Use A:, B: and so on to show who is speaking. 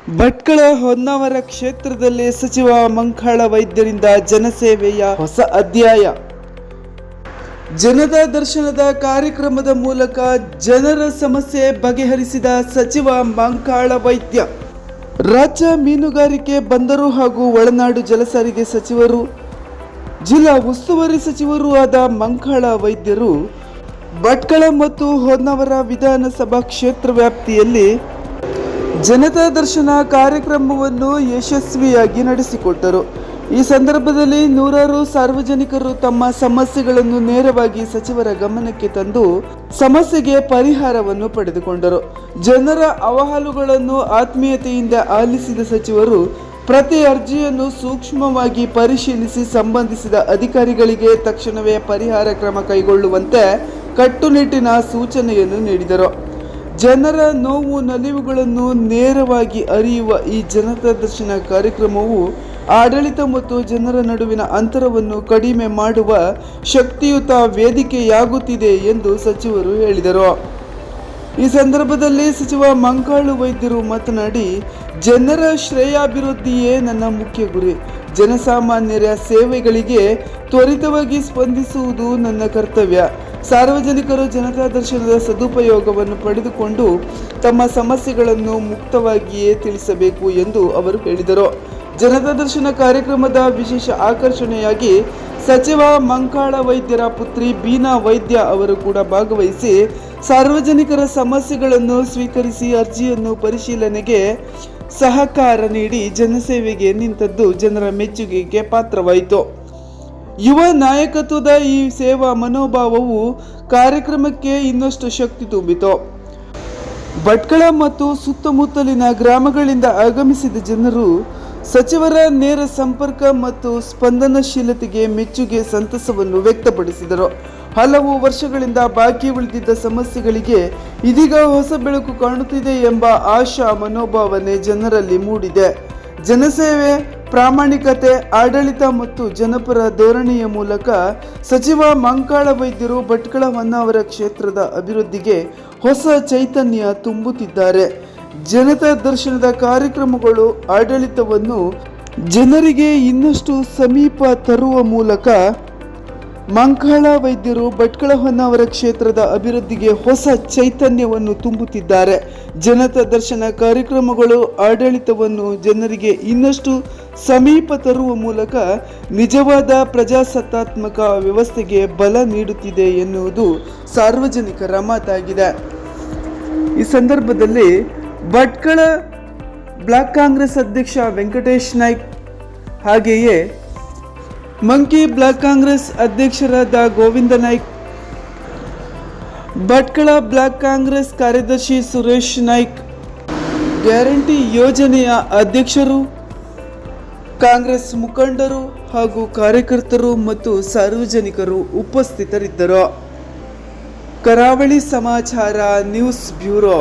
A: ಭಟ್ಕಳ ಹೊನ್ನಾವರ ಕ್ಷೇತ್ರದಲ್ಲಿ ಸಚಿವ ಮಂಕಾಳ ವೈದ್ಯರಿಂದ ಜನಸೇವೆಯ ಹೊಸ ಅಧ್ಯಾಯ. ಜನತಾ ದರ್ಶನದ ಕಾರ್ಯಕ್ರಮದ ಮೂಲಕ ಜನರ ಸಮಸ್ಯೆ ಬಗೆಹರಿಸಿದ ಸಚಿವ ಮಂಕಾಳ ವೈದ್ಯ. ರಾಜ್ಯ ಮೀನುಗಾರಿಕೆ, ಬಂದರು ಹಾಗೂ ಒಳನಾಡು ಜಲಸಾರಿಗೆ ಸಚಿವರು, ಜಿಲ್ಲಾ ಉಸ್ತುವಾರಿ ಸಚಿವರೂ ಆದ ಮಂಕಾಳ ವೈದ್ಯರು ಭಟ್ಕಳ ಮತ್ತು ಹೊನ್ನಾವರ ವಿಧಾನಸಭಾ ಕ್ಷೇತ್ರ ವ್ಯಾಪ್ತಿಯಲ್ಲಿ ಜನತಾ ದರ್ಶನ ಕಾರ್ಯಕ್ರಮವನ್ನು ಯಶಸ್ವಿಯಾಗಿ ನಡೆಸಿಕೊಟ್ಟರು. ಈ ಸಂದರ್ಭದಲ್ಲಿ ನೂರಾರು ಸಾರ್ವಜನಿಕರು ತಮ್ಮ ಸಮಸ್ಯೆಗಳನ್ನು ನೇರವಾಗಿ ಸಚಿವರ ಗಮನಕ್ಕೆ ತಂದು ಸಮಸ್ಯೆಗೆ ಪರಿಹಾರವನ್ನು ಪಡೆದುಕೊಂಡರು. ಜನರ ಅಹವಾಲುಗಳನ್ನು ಆತ್ಮೀಯತೆಯಿಂದ ಆಲಿಸಿದ ಸಚಿವರು ಪ್ರತಿ ಅರ್ಜಿಯನ್ನು ಸೂಕ್ಷ್ಮವಾಗಿ ಪರಿಶೀಲಿಸಿ ಸಂಬಂಧಿಸಿದ ಅಧಿಕಾರಿಗಳಿಗೆ ತಕ್ಷಣವೇ ಪರಿಹಾರ ಕ್ರಮ ಕೈಗೊಳ್ಳುವಂತೆ ಕಟ್ಟುನಿಟ್ಟಿನ ಸೂಚನೆಯನ್ನು ನೀಡಿದರು. ಜನರ ನೋವು ನಲಿವುಗಳನ್ನು ನೇರವಾಗಿ ಅರಿಯುವ ಈ ಜನತಾ ದರ್ಶನ ಕಾರ್ಯಕ್ರಮವು ಆಡಳಿತ ಮತ್ತು ಜನರ ನಡುವಿನ ಅಂತರವನ್ನು ಕಡಿಮೆ ಮಾಡುವ ಶಕ್ತಿಯುತ ವೇದಿಕೆಯಾಗುತ್ತಿದೆ ಎಂದು ಸಚಿವರು ಹೇಳಿದರು. ಈ ಸಂದರ್ಭದಲ್ಲಿ ಸಚಿವ ಮಂಕಾಳ ವೈದ್ಯರು ಮಾತನಾಡಿ, ಜನರ ಶ್ರೇಯಾಭಿವೃದ್ಧಿಯೇ ನನ್ನ ಮುಖ್ಯ ಗುರಿ. ಜನಸಾಮಾನ್ಯರ ಸೇವೆಗಳಿಗೆ ತ್ವರಿತವಾಗಿ ಸ್ಪಂದಿಸುವುದು ನನ್ನ ಕರ್ತವ್ಯ. ಸಾರ್ವಜನಿಕರು ಜನತಾ ದರ್ಶನದ ಸದುಪಯೋಗವನ್ನು ಪಡೆದುಕೊಂಡು ತಮ್ಮ ಸಮಸ್ಯೆಗಳನ್ನು ಮುಕ್ತವಾಗಿಯೇ ತಿಳಿಸಬೇಕು ಎಂದು ಅವರು ಹೇಳಿದರು. ಜನತಾ ದರ್ಶನ ಕಾರ್ಯಕ್ರಮದ ವಿಶೇಷ ಆಕರ್ಷಣೆಯಾಗಿ ಸಚಿವ ಮಂಕಾಳ ವೈದ್ಯರ ಪುತ್ರಿ ಬೀನಾ ವೈದ್ಯ ಅವರು ಕೂಡ ಭಾಗವಹಿಸಿ ಸಾರ್ವಜನಿಕರ ಸಮಸ್ಯೆಗಳನ್ನು ಸ್ವೀಕರಿಸಿ ಅರ್ಜಿಯನ್ನು ಪರಿಶೀಲನೆಗೆ ಸಹಕಾರ ನೀಡಿ ಜನಸೇವೆಗೆ ನಿಂತದ್ದು ಜನರ ಮೆಚ್ಚುಗೆಗೆ ಪಾತ್ರವಾಯಿತು. ಯುವ ನಾಯಕತ್ವದ ಈ ಸೇವಾ ಮನೋಭಾವವು ಕಾರ್ಯಕ್ರಮಕ್ಕೆ ಇನ್ನಷ್ಟು ಶಕ್ತಿ ತುಂಬಿತು. ಭಟ್ಕಳ ಮತ್ತು ಸುತ್ತಮುತ್ತಲಿನ ಗ್ರಾಮಗಳಿಂದ ಆಗಮಿಸಿದ ಜನರು ಸಚಿವರ ನೇರ ಸಂಪರ್ಕ ಮತ್ತು ಸ್ಪಂದನಶೀಲತೆಗೆ ಮೆಚ್ಚುಗೆ, ಸಂತಸವನ್ನು ವ್ಯಕ್ತಪಡಿಸಿದರು. ಹಲವು ವರ್ಷಗಳಿಂದ ಬಾಕಿ ಉಳಿದಿದ್ದ ಸಮಸ್ಯೆಗಳಿಗೆ ಇದೀಗ ಹೊಸ ಬೆಳಕು ಕಾಣುತ್ತಿದೆ ಎಂಬ ಆಶಾ ಮನೋಭಾವನೆ ಜನರಲ್ಲಿ ಮೂಡಿದೆ. ಜನಸೇವೆ, ಪ್ರಾಮಾಣಿಕತೆ, ಆಡಳಿತ ಮತ್ತು ಜನಪರ ಧೋರಣೆಯ ಮೂಲಕ ಸಚಿವ ಮಂಕಾಳ ವೈದ್ಯರು ಭಟ್ಕಳ ಹೊನ್ನಾವರ ಕ್ಷೇತ್ರದ ಅಭಿವೃದ್ಧಿಗೆ ಹೊಸ ಚೈತನ್ಯ ತುಂಬುತ್ತಿದ್ದಾರೆ. ಜನತಾ ದರ್ಶನದ ಕಾರ್ಯಕ್ರಮಗಳು ಆಡಳಿತವನ್ನು ಜನರಿಗೆ ಇನ್ನಷ್ಟು ಸಮೀಪ ತರುವ ಮೂಲಕ ಮಂಕಾಳ ವೈದ್ಯರು ಭಟ್ಕಳ ಹೊನ್ನಾವರ ಕ್ಷೇತ್ರದ ಅಭಿವೃದ್ಧಿಗೆ ಹೊಸ ಚೈತನ್ಯವನ್ನು ತುಂಬುತ್ತಿದ್ದಾರೆ. ಜನತಾ ದರ್ಶನ ಕಾರ್ಯಕ್ರಮಗಳು ಆಡಳಿತವನ್ನು ಜನರಿಗೆ ಇನ್ನಷ್ಟು ಸಮೀಪ ತರುವ ಮೂಲಕ ನಿಜವಾದ ಪ್ರಜಾಸತ್ತಾತ್ಮಕ ವ್ಯವಸ್ಥೆಗೆ ಬಲ ನೀಡುತ್ತಿದೆ ಎನ್ನುವುದು ಸಾರ್ವಜನಿಕರ ಮಾತಾಗಿದೆ. ಈ ಸಂದರ್ಭದಲ್ಲಿ ಭಟ್ಕಳ ಬ್ಲಾಕ್ ಕಾಂಗ್ರೆಸ್ ಅಧ್ಯಕ್ಷ ವೆಂಕಟೇಶ್ ನಾಯ್ಕ್, ಹಾಗೆಯೇ ಮಂಕಿ ಬ್ಲಾಕ್ ಕಾಂಗ್ರೆಸ್ ಅಧ್ಯಕ್ಷರಾದ ಗೋವಿಂದ ನಾಯ್ಕ್, ಭಟ್ಕಳ ಬ್ಲಾಕ್ ಕಾಂಗ್ರೆಸ್ ಕಾರ್ಯದರ್ಶಿ ಸುರೇಶ್ ನಾಯ್ಕ್, ಗ್ಯಾರಂಟಿ ಯೋಜನೆಯ ಅಧ್ಯಕ್ಷರು, ಕಾಂಗ್ರೆಸ್ ಮುಖಂಡರು ಹಾಗೂ ಕಾರ್ಯಕರ್ತರು ಮತ್ತು ಸಾರ್ವಜನಿಕರು ಉಪಸ್ಥಿತರಿದ್ದರು. ಕರಾವಳಿ ಸಮಾಚಾರ ನ್ಯೂಸ್ ಬ್ಯೂರೋ.